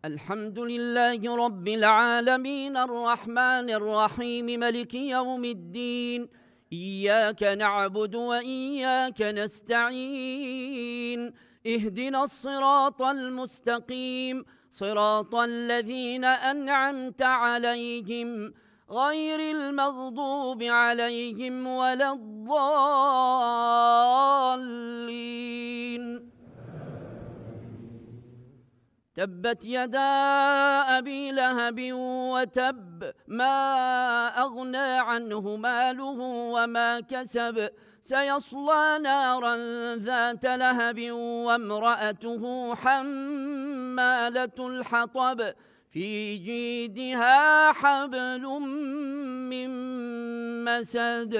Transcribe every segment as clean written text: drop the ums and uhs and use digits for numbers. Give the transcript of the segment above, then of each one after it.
الحمد لله رب العالمين الرحمن الرحيم ملك يوم الدين. إياك نعبد وإياك نستعين. اهدنا الصراط المستقيم، صراط الذين أنعمت عليهم غير المغضوب عليهم ولا الضالين. تبت يدا أبي لهب وتب، ما أغنى عنه ماله وما كسب، سيصلى نارا ذات لهب وامرأته حمالة الحطب، في جيدها حبل من مسد.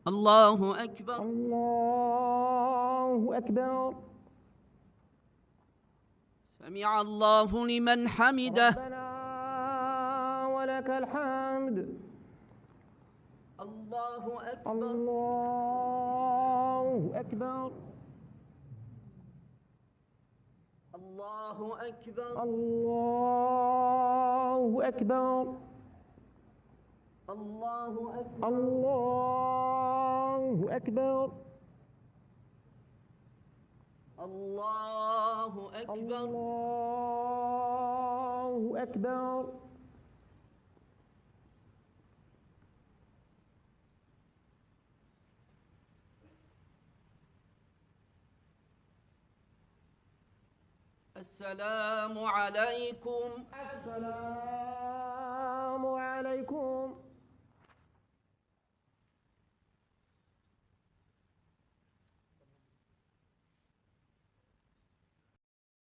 الله أكبر. الله أكبر. سمع الله لمن حمده. ربنا ولك الحمد. الله أكبر. الله أكبر. الله أكبر. الله أكبر. الله أكبر. الله أكبر. الله أكبر. الله أكبر. السلام عليكم. السلام عليكم.